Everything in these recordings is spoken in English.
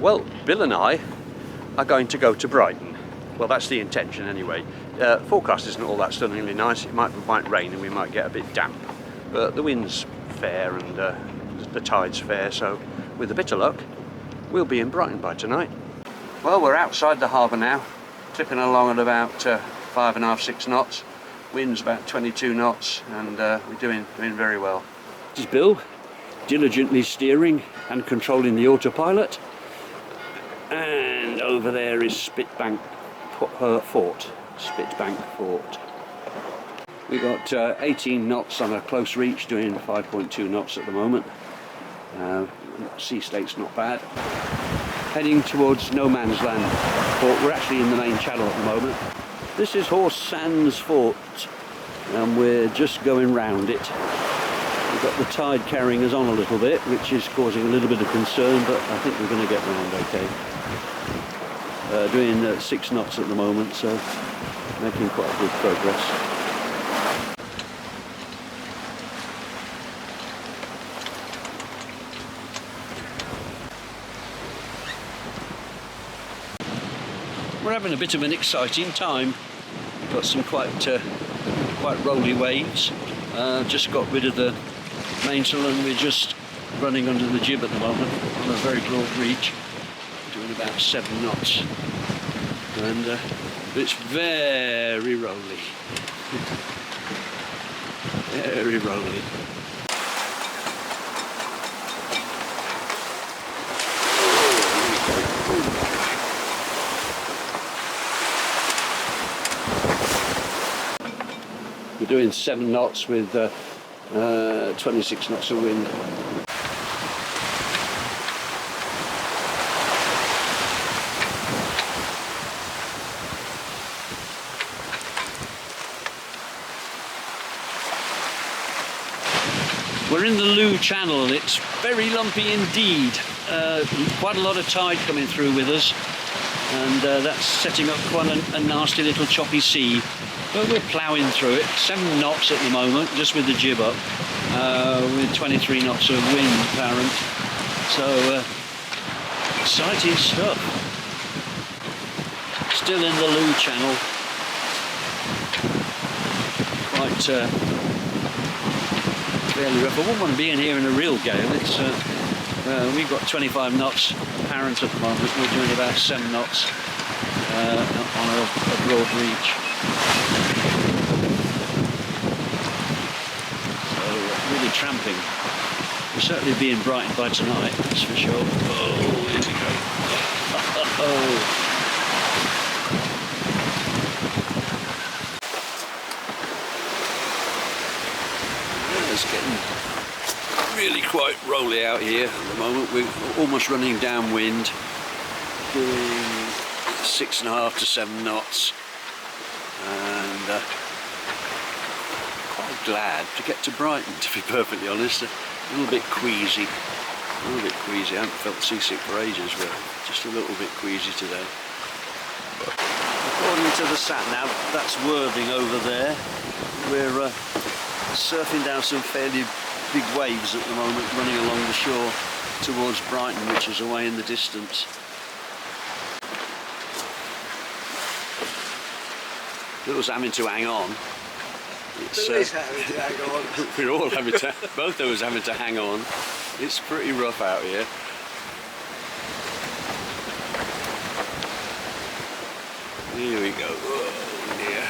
Well, Bill and I are going to go to Brighton. Well, that's the intention anyway. Forecast isn't all that stunningly nice. It might rain and we might get a bit damp, but the wind's fair and the tide's fair, so with a bit of luck we'll be in Brighton by tonight. Well, we're outside the harbour now, clipping along at about 5.5, 6 knots. Wind's about 22 knots and we're doing very well. This is Bill, diligently steering and controlling the autopilot. And over there is Spitbank Fort. We got 18 knots on a close reach, doing 5.2 knots at the moment. Sea state's not bad. Heading towards no man's land. Fort. We're actually in the main channel at the moment. This is Horse Sands Fort, and we're just going round it. We've got the tide carrying us on a little bit, which is causing a little bit of concern, but I think we're going to get round okay. Doing 6 knots at the moment, so making quite good progress. We're having a bit of an exciting time. We've got some quite rolly waves. Just got rid of the mainsail and we're just running under the jib at the moment on a very broad reach, doing about 7 knots, and it's very rolly. Very rolly. We're doing 7 knots with 26 knots of wind. We're in the Loo Channel and it's very lumpy indeed. Quite a lot of tide coming through with us, and that's setting up quite a nasty little choppy sea. But we're ploughing through it. 7 knots at the moment, just with the jib up, with 23 knots of wind apparent. So exciting stuff. Still in the Loo Channel. Quite fairly rough. I wouldn't want to be in here in a real gale. It's we've got 25 knots apparent at the moment. We're doing about 7 knots on a broad reach. So really tramping. We'll certainly be in Brighton by tonight, that's for sure. Oh, here we go. It's getting really quite rolly out here at the moment. We're almost running downwind, doing 6.5 to 7 knots, and quite glad to get to Brighton, to be perfectly honest. A little bit queasy. I haven't felt seasick for ages, but just a little bit queasy today. According to the sat-nav, that's Worthing over there. We're surfing down some fairly big waves at the moment, running along the shore towards Brighton, which is away in the distance. Bill's having to hang on. Billy's having to hang on. We're all having to, both of us having to hang on. It's pretty rough out here. Here we go. Oh dear.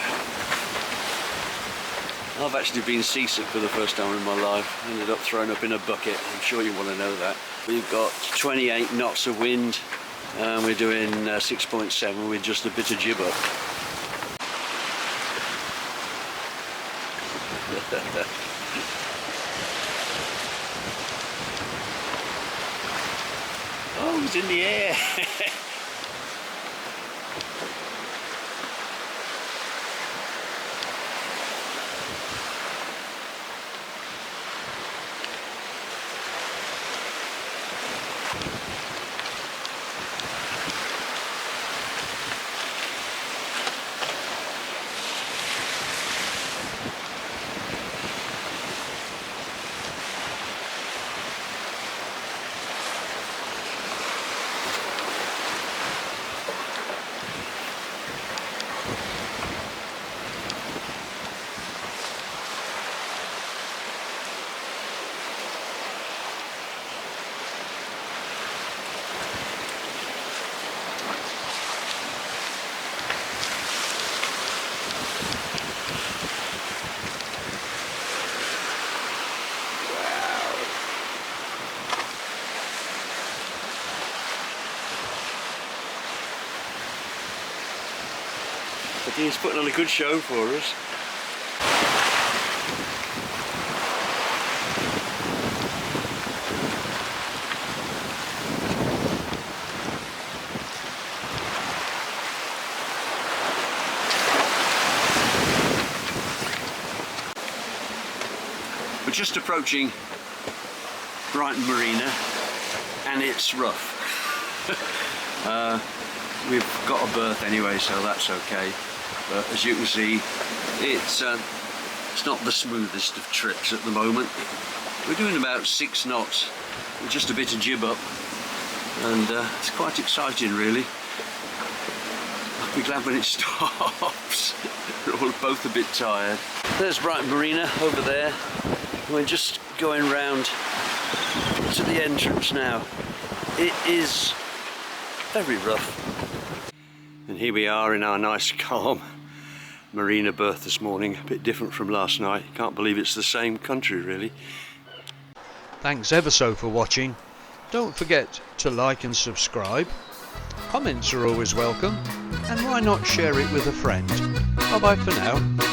I've actually been seasick for the first time in my life. Ended up thrown up in a bucket. I'm sure you want to know that. We've got 28 knots of wind and we're doing 6.7 with just a bit of jib up. Oh, it's in the air. I think he's putting on a good show for us. We're just approaching Brighton Marina and it's rough. We've got a berth anyway, so that's okay. But as you can see, it's not the smoothest of trips at the moment. We're doing about 6 knots with just a bit of jib up, and it's quite exciting really. I'll be glad when it stops. We're all both a bit tired. There's Brighton Marina over there. We're just going round to the entrance now. It is very rough. And here we are in our nice calm marina berth this morning, a bit different from last night. Can't believe it's the same country really. Thanks ever so for watching. Don't forget to like and subscribe. Comments are always welcome, and why not share it with a friend. Bye bye for now.